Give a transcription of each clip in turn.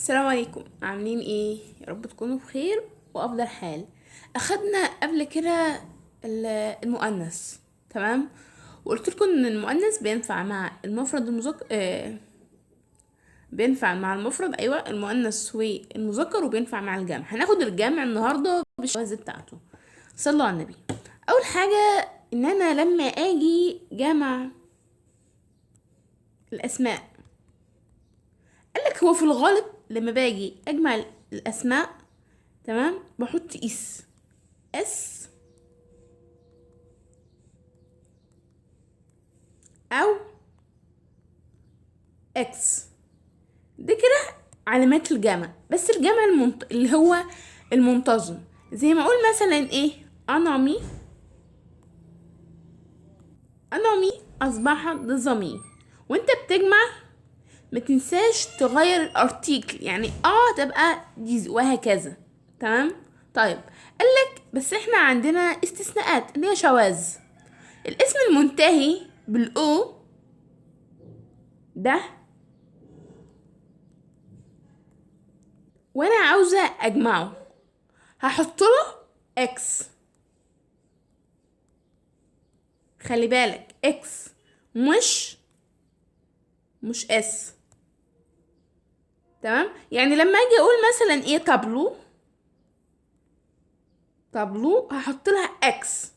السلام عليكم، عاملين ايه؟ يا رب تكونوا بخير وافضل حال. اخدنا قبل كده المؤنث. تمام. وقلت لكم ان المؤنث بينفع مع المفرد المذكر، بينفع مع المفرد، ايوه المؤنث والمذكر، وبينفع مع الجمع. هناخد الجمع النهارده بالشواذ بتاعته. صلوا على النبي. اول حاجه، ان انا لما اجي جمع الاسماء، قالك هو في الغالب لما باجي اجمع الاسماء، تمام، بحط اس او اكس. ده كده علامات الجمع، بس الجمع اللي هو المنتظم. زي ما اقول مثلا ايه، انامي، انامي اصبح ضمير. وانت بتجمع ما تنساش تغير الارتيكل، يعني تبقى دي وهكذا. تمام. طيب، قالك بس احنا عندنا استثناءات اللي هي شواذ. الاسم المنتهي بالاو ده، وانا عاوزه اجمعه، هحط له اكس. خلي بالك اكس، مش اس. تمام. يعني لما اجي اقول مثلا ايه، طابلو هحط لها اكس.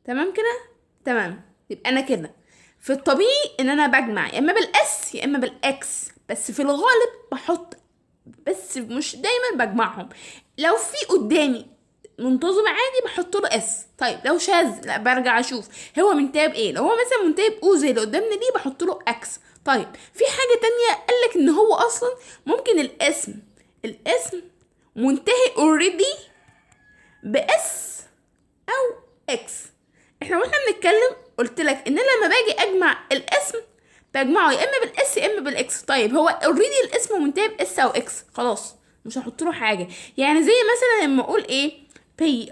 تمام كده. تمام. يبقى انا كده في الطبيعي ان انا بجمع يا اما بالاس يا اما بالاكس، بس في الغالب بحط، بس مش دايما بجمعهم. لو في قدامي منتظم عادي بحط له اس. طيب لو شاذ، لا برجع اشوف هو منتهي بايه. لو هو مثلا منتهي باو زي اللي قدامنا دي، بحط له اكس. طيب في حاجه تانية، قالك ان هو اصلا ممكن الاسم منتهي اوريدي باس او اكس. احنا واحنا بنتكلم قلت لك ان انا لما باجي اجمع الاسم بجمعه يا اما بالاس يا اما بالاكس. طيب هو اوريدي الاسم منتهي باس او اكس، خلاص مش هحط له حاجه. يعني زي مثلا لما اقول ايه، بي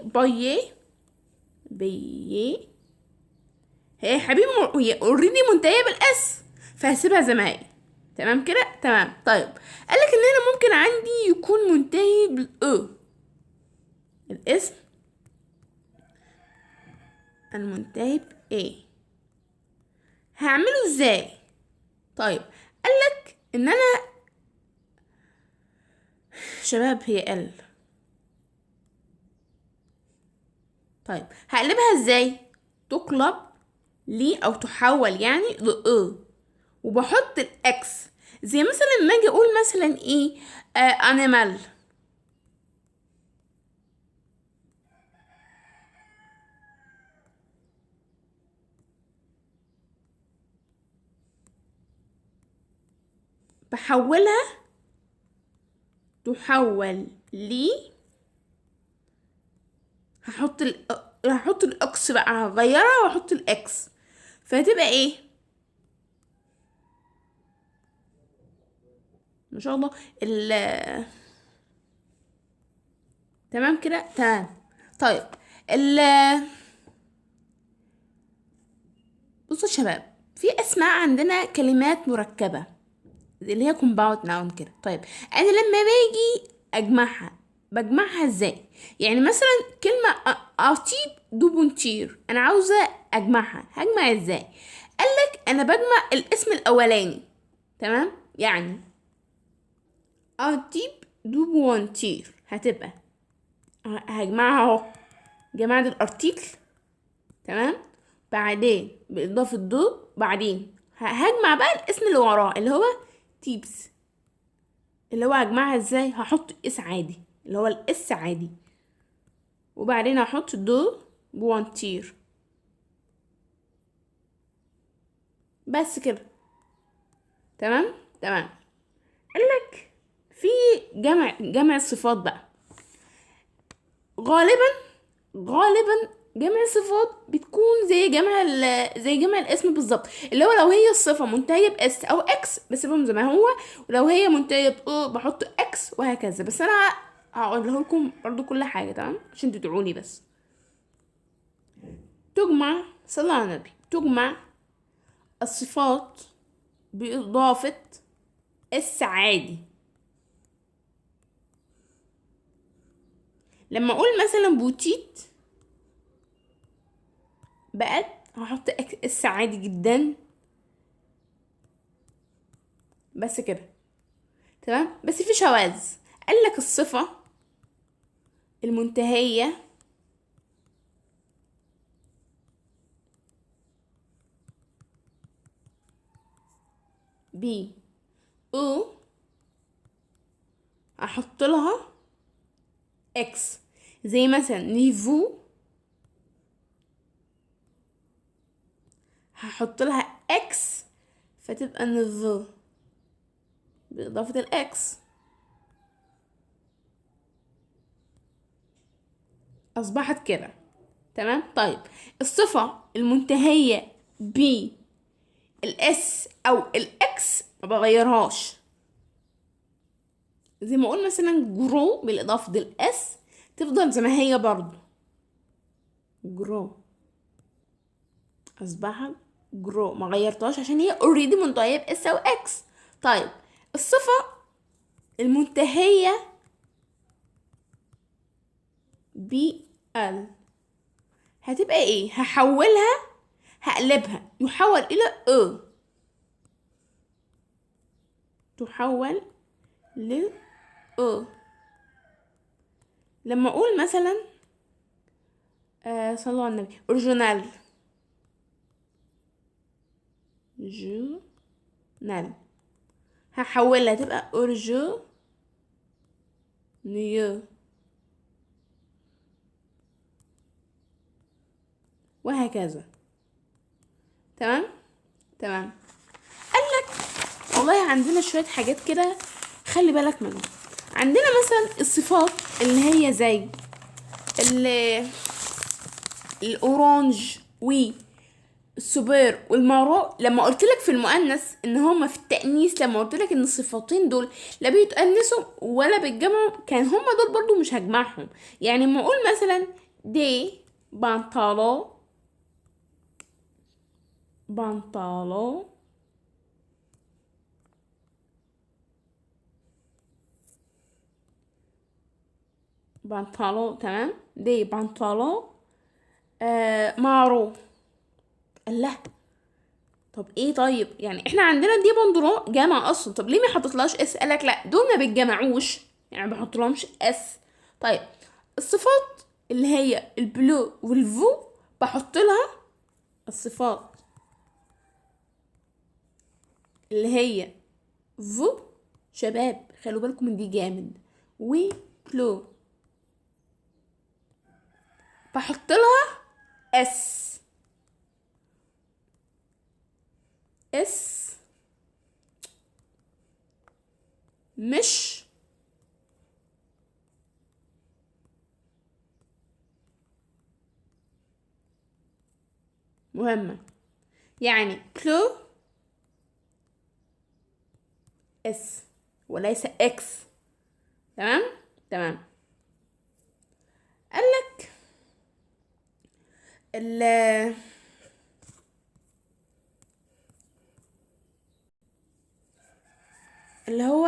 هي حبيبي هي اوريدي منتهيه بالاس، فهسيبها زي ما هي. تمام كده. تمام. طيب، قالك ان انا ممكن عندي يكون منتهي بالاو. الاسم المنتهي بايه، هعمله ازاي؟ طيب، قالك ان انا، شباب هي طيب هقلبها ازاي؟ تقلب لي او تحول يعني وبحط الاكس. زي مثلا لما اجي اقول مثلا ايه، انيمال. بحولها، تحول لي، هحط الاكس بقى، هغيرها واحط الاكس، فهتبقى ايه؟ ما شاء الله. ال تمام كده. تمام. طيب، ال بصوا يا شباب، في اسماء عندنا كلمات مركبه اللي هي compound noun كده. طيب، انا لما باجي اجمعها بجمعها ازاي؟ يعني مثلا كلمة ارتيب دو بونتير، انا عاوزة اجمعها، هجمع ازاي؟ قالك انا بجمع الاسم الاولاني. تمام. يعني ارتيب دو بونتير هتبقى، هجمعها اهو، جماعة الارتيكل. تمام. بعدين باضافة دو، بعدين هجمع بقى الاسم اللي وراه اللي هو تيبس. اللي هو هجمعها ازاي؟ هحط اس عادي، اللي هو الاس عادي، وبعدين هحط دو بوانتير، بس كده. تمام. تمام. قالك في جمع الصفات بقى. غالبا غالبا جمع الصفات بتكون زي جمع الاسم بالظبط، اللي هو لو هي الصفة منتهية باس او اكس بسيبهم زي ما هو، ولو هي منتهية ب بحط اكس، وهكذا. بس انا هقول لكم برضو كل حاجة، تمام، عشان تدعولي بس. تجمع، صلى على النبي، تجمع الصفات بإضافة اس عادي. لما اقول مثلا بوتيت بقت، هحط اس عادي جدا، بس كده، تمام. بس في شواذ، قالك الصفة المنتهية ب او احط لها اكس، زي مثلا نيفو هحط لها اكس فتبقى نيفو باضافة الاكس، اصبحت كده، تمام. طيب الصفة المنتهية ب الاس او الاكس ما بغيرهاش، زي ما اقول مثلا جرو بالاضافة للاس تفضل زي ما هي برضو، جرو اصبحت جرو، ما غيرتهاش عشان هي اوريدي منتهية باس او اكس. طيب الصفة المنتهية ب ال هتبقى ايه؟ هحولها، هقلبها، يحول الى او، تحول ل او. لما اقول مثلا صلوا على النبي، اوريجينال، جونال، هحولها تبقى اورجو نيو، وهكذا، تمام. تمام. قالك والله عندنا شوية حاجات كده خلي بالك منهم. عندنا مثلا الصفات اللي هي زي ال- الاورانج والسوبر والمارو، لما قلت لك في المؤنث ان هما في التأنيث، لما قلت لك ان الصفتين دول لا بيتأنسوا ولا بيتجمعوا، كان هما دول برضو مش هجمعهم. يعني لما اقول مثلا دي بنطلون، بنطلون، بنطلون، تمام، دي بنطلون مارو. الله، طب ايه؟ طيب يعني احنا عندنا دي بندرو جامع اصلا، طب ليه ما حطيتلهاش اس؟ قالك لا دول ما بيتجمعوش، يعني ما بحطلهمش اس. طيب الصفات اللي هي البلو والفو بحط لها الصفات اللي هي فو، شباب خلوا بالكم من دي جامد، وبلو بحط لها اس، اس مش مهمة، يعني بلو اس وليس اكس، تمام. تمام. قالك ال اللي هو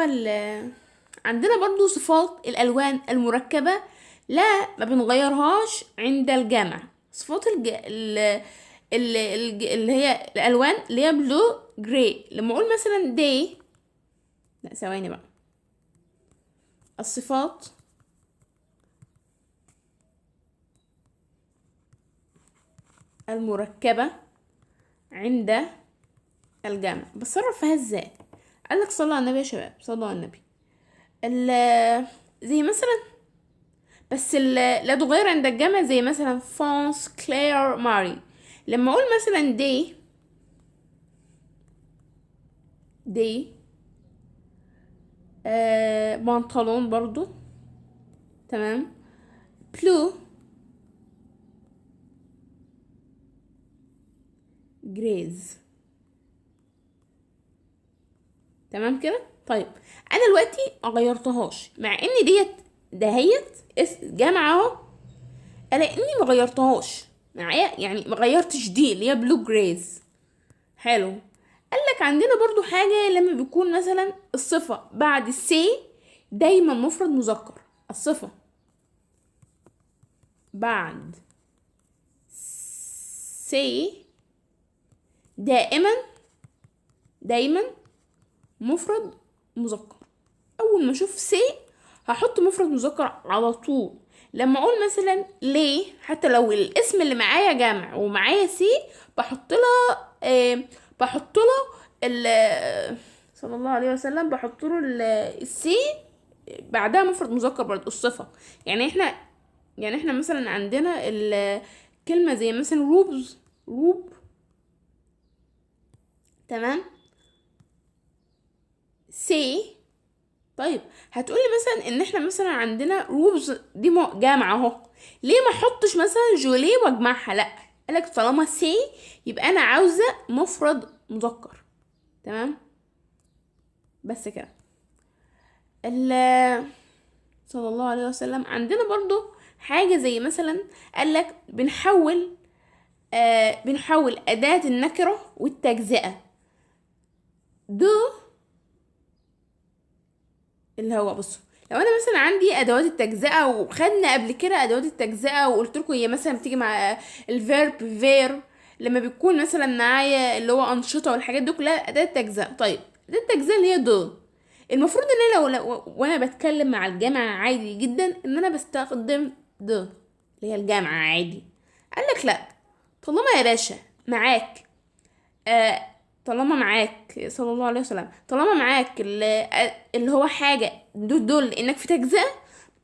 عندنا برضو صفات الالوان المركبة، لا ما بنغيرهاش عند الجمع. صفات اللي هي الالوان اللي هي بلو جراي، لما اقول مثلا دي، لا ثواني بقى، الصفات المركبة عند الجمع بتصرف فيها ازاي؟ قالك صلوا على النبي يا شباب، صلوا على النبي. زي مثلا، بس لا تغير عند الجمع، زي مثلا فونس، كلير، ماري. لما اقول مثلا دي بنطلون برضو، تمام، بلو جريز، تمام كده. طيب انا دلوقتي ما غيرتهاش، مع ان ديت دهيت جامعة اهو، الاقي اني مغيرتهاش معايا، يعني مغيرتش دي اللي هي بلو جريز. حلو. قالك عندنا برضو حاجة لما بيكون مثلا الصفة بعد السي دايما مفرد مذكر. الصفة بعد سي دايما مفرد مذكر. اول ما اشوف سي هحط مفرد مذكر على طول. لما اقول مثلا ليه، حتى لو الاسم اللي معايا جمع ومعايا سي، بحط لها بحط له صلى الله عليه وسلم، بحط له السي بعدها مفرد مذكر برضه الصفة. يعني احنا مثلا عندنا الكلمة زي مثلا روب. تمام. سي. طيب هتقولي مثلا ان احنا مثلا عندنا روبز دي جامعة اهو، ليه ما احطش مثلا جوليه واجمعها؟ لا، قالك طالما سي يبقى انا عاوزة مفرد مذكر. تمام. بس كده. صلى الله عليه وسلم عندنا برضو حاجة زي مثلا قالك بنحول أداة النكرة والتجزئة. دو اللي هو بصوا، لو انا مثلا عندي ادوات التجزئه، وخدنا قبل كده ادوات التجزئه وقلت لكم هي مثلا بتيجي مع الفيرب فير، لما بيكون مثلا معايا اللي هو انشطه والحاجات دي كلها اداه تجزئه. طيب اداه التجزئه اللي هي دو، المفروض ان انا وانا بتكلم مع الجامعه عادي جدا ان انا بستخدم دو اللي هي الجامعه عادي. قالك لا، طالما يا باشا معاك آه طالما معاك صلى الله عليه وسلم، طالما معاك اللي هو حاجة دول انك في تجزئة،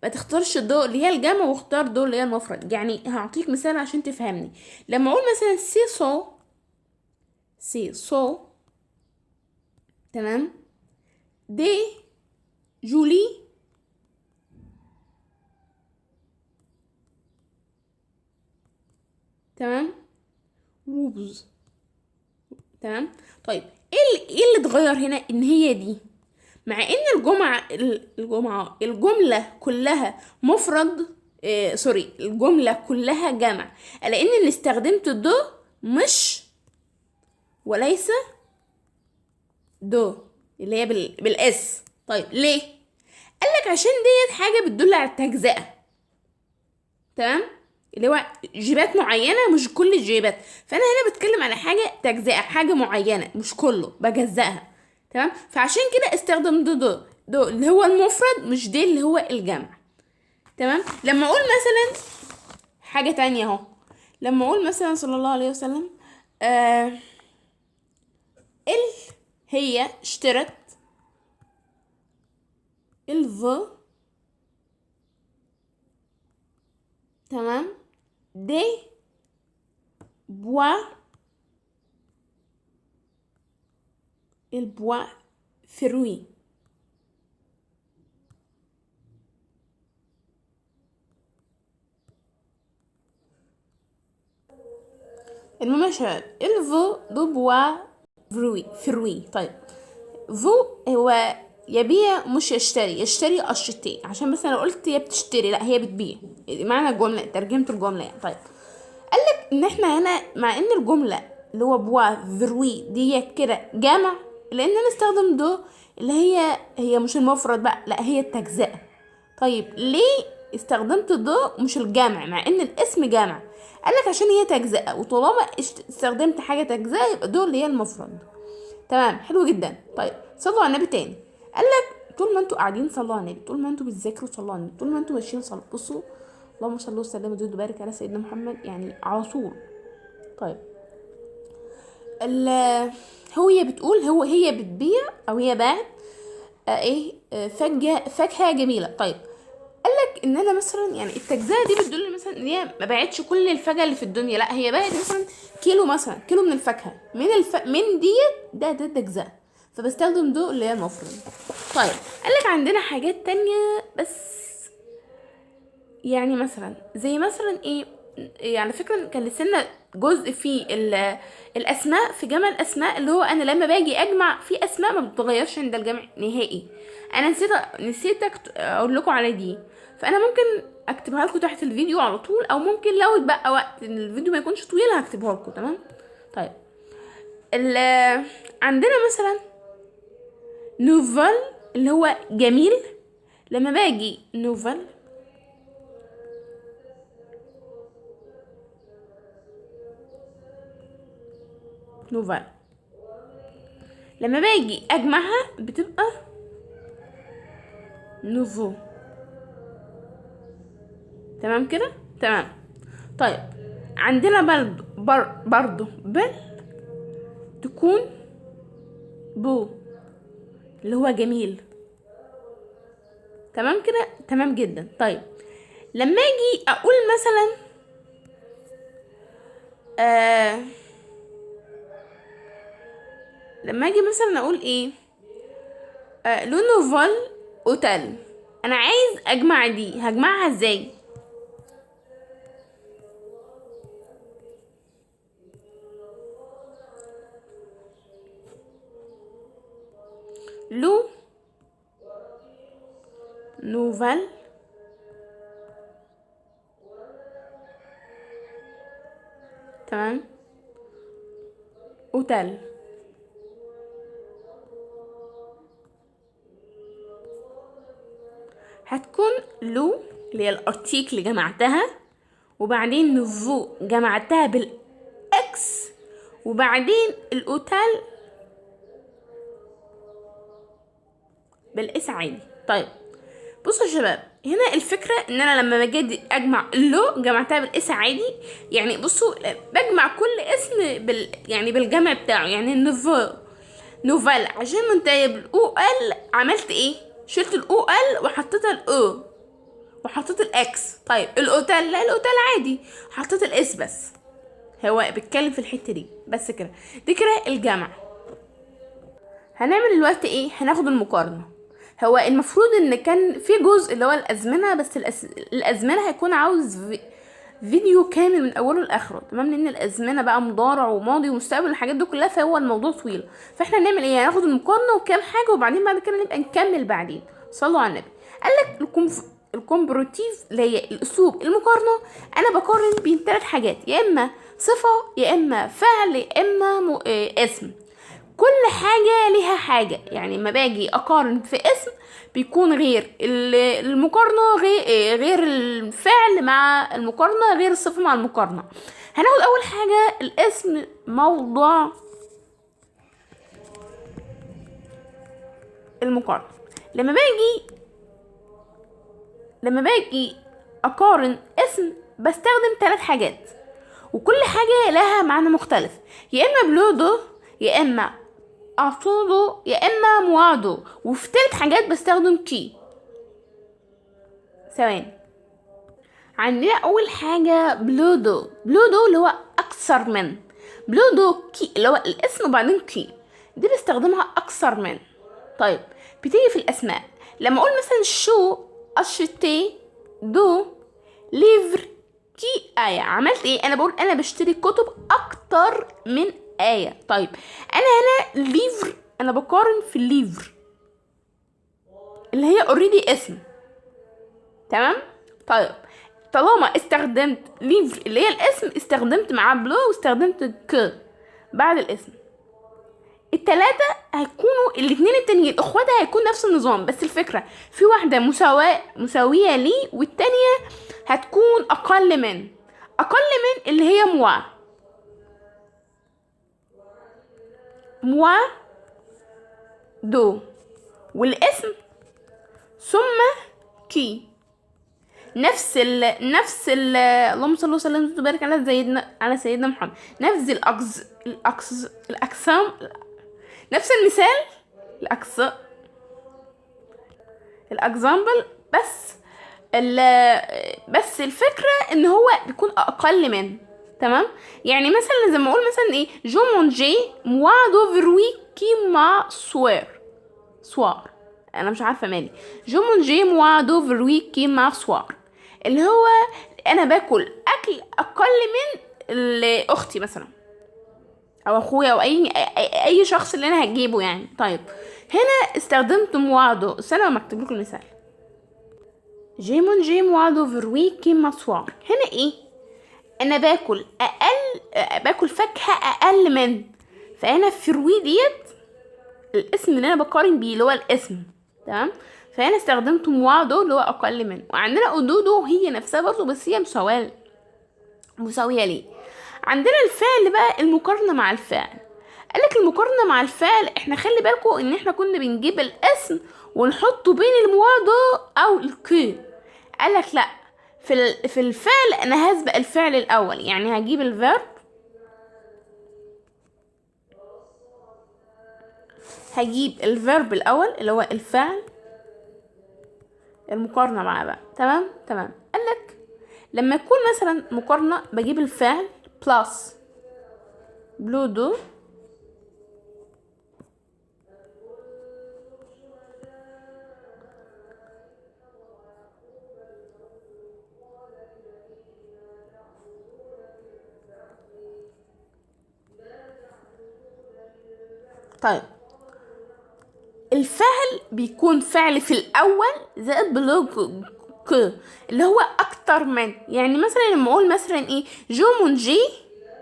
ما تختارش الضوء اللي هي الجمع واختار دول اللي هي المفرد. يعني هعطيك مثال عشان تفهمني. لما اقول مثلا سي سو تمام، دي جولي تمام، روبز. تمام. طيب ايه اللي اتغير هنا؟ ان هي دي، مع ان الجملة كلها مفرد، سوري، الجملة كلها جمع، لان اللي استخدمت دو مش وليس دو اللي هي بالاس. طيب ليه؟ قالك عشان ديت حاجة بتدل على التجزئة. تمام. اللي هو جيبات معينة مش كل الجيبات، فانا هنا بتكلم على حاجة تجزئة، حاجة معينة مش كله بجزئها. تمام. فعشان كده استخدم دو اللي هو المفرد، مش دي اللي هو الجمع. تمام. لما اقول مثلا حاجة تانية اهو، لما اقول مثلا صلى الله عليه وسلم ال هي اشترت، الف تمام، دي بوا، البوا فروي. المهم يا شباب، الفو دو بوا فروي. طيب فو هو يبيع مش يشتري اشتري، عشان بس انا قلت هي بتشتري، لا هي بتبيع، معنى الجمله ترجمه الجمله يعني. طيب قالك ان احنا هنا مع ان الجمله اللي هو بوا فروي دي كده جمع، لان انا استخدم دو اللي هي مش المفرد بقى، لا هي التجزئه. طيب ليه استخدمت دو مش الجمع مع ان الاسم جمع؟ قالك عشان هي تجزئه، وطالما استخدمت حاجه تجزئه يبقى دو اللي هي المفرد. تمام. حلو جدا. طيب صلوا على النبي تاني. قالك طول ما انتوا قاعدين صلوا على النبي، طول ما انتوا بتذاكروا صلوا على النبي، طول ما انتوا ماشيين صلوا. بصوا، اللهم صل وسلم وزد وبارك على سيدنا محمد، يعني على طول. طيب ال هي بتقول هي بتبيع او هي باعت فاكهه جميله. طيب قالك ان انا مثلا يعني التجزئه دي بتدل مثلا ان هي ما باعتش كل الفاكهه اللي في الدنيا، لا هي باعت مثلا مثلا كيلو من الفاكهه، من ديت ده تجزئه، فبستخدم دو اللي هي المفرد. طيب قالك عندنا حاجات تانية بس، يعني مثلا زي مثلا ايه على فكره كان لسنا جزء في الاسماء، في جمع الاسماء، اللي هو انا لما باجي اجمع في اسماء ما بتتغيرش عند الجمع نهائي. انا نسيت اقول لكم على دي، فانا ممكن اكتبها لكم تحت الفيديو على طول، او ممكن لو اتبقى وقت ان الفيديو ما يكونش طويل هكتبها لكم. تمام. طيب عندنا مثلا نوفل اللي هو جميل. لما باجي نوفل لما باجي اجمعها بتبقى نوفو. تمام كده. تمام. طيب عندنا برضو بل تكون بو اللي هو جميل. تمام كده. تمام جدا. طيب لما اجي اقول مثلا لما اجي مثلا اقول ايه لو نوفل اوتيل، انا عايز اجمع دي، هجمعها ازاي؟ لو نوفل تمام اوتيل. هتكون لو اللي هي الارتيكل اللي جمعتها، وبعدين نوفو جمعتها بالاكس، وبعدين الاوتيل بالاس عادي. طيب بصوا يا شباب، هنا الفكره ان انا لما باجي اجمع لو جمعتها بالاس عادي، يعني بصوا بجمع كل اسم يعني بالجمع بتاعه. يعني نوفل عشان منتهي بالاو ال، عملت ايه؟ شلت الاو ال وحطيت الاو وحطيت الاكس. طيب الاوتيل، لا الاوتيل عادي، حطيت الاس بس. هو بيتكلم في الحته دي بس كده. دي كده الجمع. هنعمل دلوقتي ايه؟ هناخد المقارنه. هو المفروض ان كان في جزء اللي هو الازمنه، بس الازمنه هيكون عاوز فيديو كامل من اوله لاخره. تمام. لان الازمنه بقى مضارع وماضي ومستقبل الحاجات دي كلها، فهو الموضوع طويل. فاحنا هنعمل ايه؟ هناخد المقارنه وكام حاجه، وبعدين بعد كده نبقى نكمل بعدين. صلوا على النبي. قالك الكومبروتيف اللي هي الاسلوب المقارنه، انا بقارن بين 3 حاجات، يا اما صفه، يا اما فعل، يا اما اسم. كل حاجة ليها حاجة. يعني لما باجي اقارن في اسم بيكون غير المقارنة، غير الفعل مع المقارنة، غير الصفة مع المقارنة. هناخد اول حاجة الاسم، موضع المقارنة. لما باجي اقارن اسم بستخدم 3 حاجات، وكل حاجة لها معنى مختلف. يا اما بلودو، يا اما اعطوله، يا اما موعده. وفي 3 حاجات بستخدم كي. ثواني. عندنا اول حاجة بلودو اللي هو اكثر من. بلودو كي اللي هو الاسم وبعدين كي، دي بستخدمها اكثر من. طيب بتيجي في الاسماء، لما اقول مثلا شو اشتي دو ليفر كي آية، عملت ايه؟ انا بقول انا بشتري كتب اكتر من آية. طيب انا هنا ليفر، انا بقارن في الليفر اللي هي اوريدي اسم. تمام. طيب طالما استخدمت ليفر اللي هي الاسم، استخدمت معاه بلو واستخدمت ك بعد الاسم. التلاتة هيكونوا الاتنين التانيين اخواتها، هيكون نفس النظام، بس الفكرة في واحدة مساوية لي، والتانية هتكون اقل من اللي هي موا دو، والاسم ثم كي. نفس اللهم صل وسلم وبارك على سيدنا محمد. نفس الاقسام، نفس المثال، الاكزامبل، بس الفكره ان هو بيكون اقل من. تمام. يعني مثلا زي ما اقول مثلا ايه، جو مونجي موا دوفروي كي ما سوار. انا مش عارفه مالي. جو مونجي موا دوفروي كي ما سوار، اللي هو انا باكل اكل اقل من لاختي مثلا او اخويا او اي شخص اللي انا هجيبه يعني. طيب هنا استخدمت موادو. استنى لما اكتب لكم المثال. جي مونجي موادو فروي كيما سوا. هنا ايه؟ انا باكل فاكهه اقل من. فهنا فروي ديت الاسم اللي انا بقارن بيه اللي هو الاسم. تمام. فهنا استخدمت موادو اللي هو اقل من. وعندنا اودودو هي نفسها برضه بس هي مساويه ليه. عندنا الفعل بقى المقارنه مع الفعل. قالك المقارنه مع الفعل احنا خلي بالكم ان احنا كنا بنجيب الاسم ونحطه بين الموادو او الكو. قالك لا، في الفعل انا هسبق الفعل الاول. يعني هجيب الفيرب، الاول اللي هو الفعل، المقارنه معاه بقى. تمام. قالك لما يكون مثلا مقارنه بجيب الفعل بلس بلودو طيب الفعل بيكون فعل في الاول زائد بلوج ك اللي هو اكتر من. يعني مثلا لما اقول مثلا ايه جو مونجي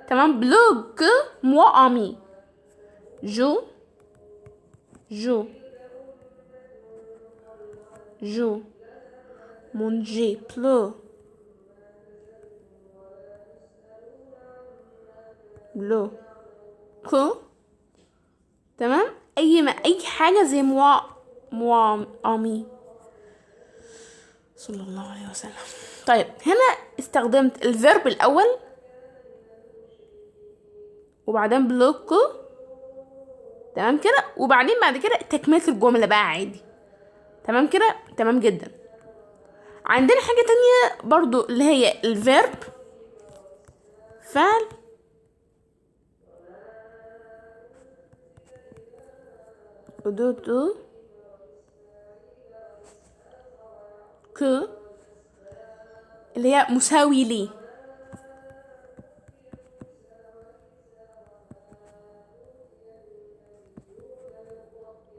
تمام بلوج ك موا امي. جو مونجي بلو ك. تمام. اي حاجه زي موا امي صلى الله عليه وسلم. طيب هنا استخدمت الفيرب الاول وبعدين بلوكو. تمام كده. وبعدين بعد كده تكمله الجمله بقى عادي. تمام كده. تمام جدا. عندنا حاجه تانية برضو اللي هي الفيرب فعل دو ك اللي هي مساوي لي.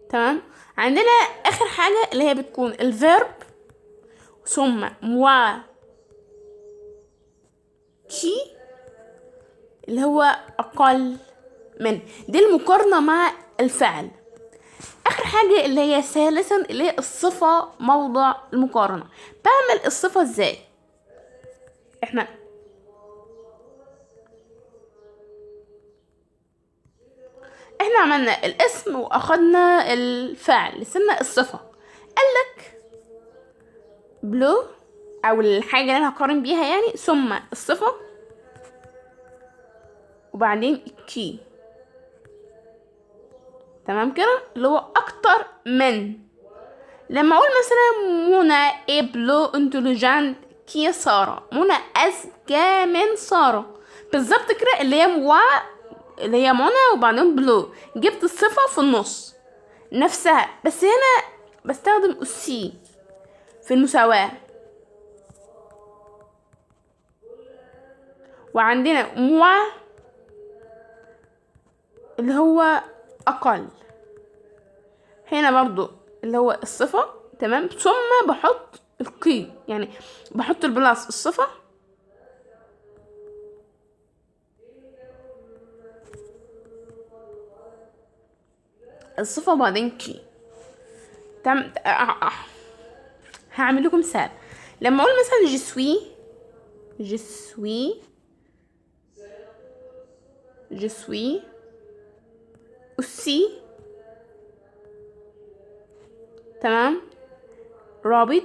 تمام. عندنا اخر حاجه اللي هي بتكون الفيرب ثم موا كي اللي هو اقل من. دي المقارنه مع الفعل. اخر حاجه اللي هي ثالثا اللي هي الصفه موضع المقارنه. بعمل الصفه ازاي؟ احنا عملنا الاسم واخدنا الفعل لسنا الصفه. قالك بلو او الحاجه اللي انا هقارن بيها يعني ثم الصفه وبعدين كي. تمام كده اللي هو اكتر من. لما اقول مثلا منى اي بلو انتليجنت كي ساره. منى اذكى من ساره. بالظبط كده اللي هي منى وبعدين بلو. جبت الصفه في النص نفسها. بس هنا بستخدم السي في المساواه. وعندنا موا اللي هو اقل. هنا برضو اللي هو الصفة. تمام. ثم بحط القي يعني بحط البلاس الصفة وبعدين كي. تمام. هعمل لكم مثال. لما اقول مثلا جسوي aussi. تمام. رابط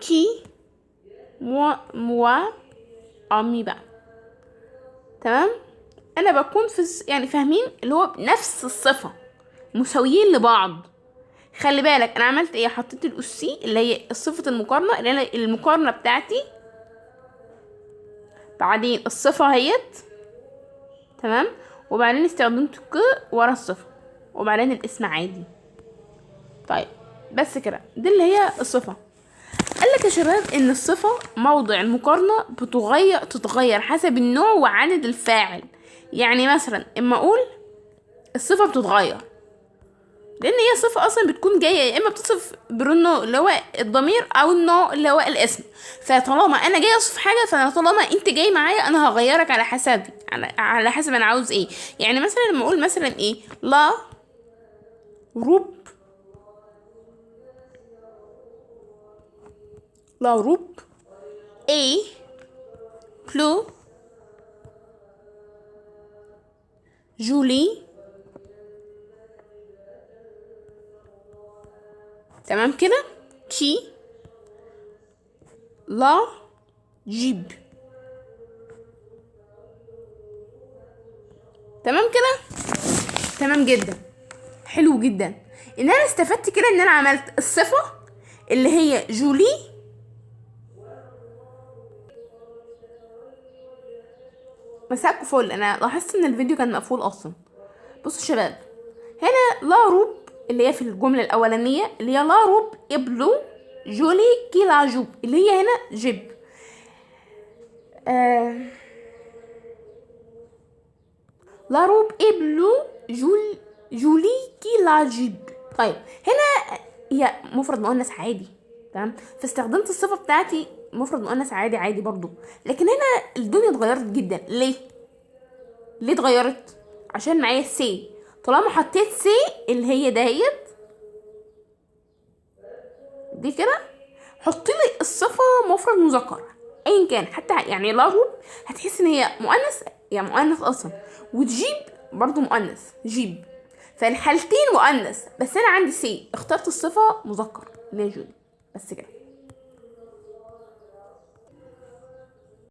كي موا امي بقى. تمام. انا بكون يعني فاهمين اللي هو نفس الصفه مساويين لبعض. خلي بالك انا عملت ايه؟ حطيت الاسي اللي هي صفه المقارنه اللي انا المقارنه بتاعتي بعدين الصفه هيت. تمام. وبعدين استخدمت ك ورا الصفه وبعدين الاسم عادي. طيب بس كده دي اللي هي الصفه. قالك يا شباب ان الصفة موضع المقارنة تتغير حسب النوع وعدد الفاعل. يعني مثلا اما اقول الصفة بتتغير لان هي صفة اصلا بتكون جاية يا اما بتصف برنو اللي هو الضمير او النوع اللي هو الاسم. فطالما انا جاي اصف حاجة، فانا طالما انت جاي معايا انا هغيرك على حسبي، على حسب انا عاوز ايه. يعني مثلا لما اقول مثلا ايه لا روب، لا روب اي بلو جولي. تمام كده. تشي لا جيب. تمام كده. تمام جدا، حلو جدا. ان انا استفدت كده ان انا عملت الصفة اللي هي جولي مساكوا فل. انا لاحظت ان الفيديو كان مقفول اصلا. بصوا شباب، هنا لا روب اللي هي في الجملة الاولانية اللي هي لا روب ابلو جولي كي لا جوب اللي هي هنا جيب. لا روب ابلو جولي كي لا جيب. طيب هنا هي مفرد مؤنث عادي، تمام، فاستخدمت الصفة بتاعتي مفرد مؤنث عادي عادي برضو. لكن هنا الدنيا اتغيرت جدا. ليه اتغيرت؟ عشان معايا سي. طالما حطيت سي اللي هي دهيت دي كده، حط لي الصفة مفرد مذكر ايا كان، حتى يعني لا روب هتحس ان هي مؤنث، يعني مؤنث اصلا، وتجيب برضو مؤنث جيب، فالحالتين مؤنث. بس انا عندي سي اخترت الصفة مذكر اللي هي جودي. بس كده.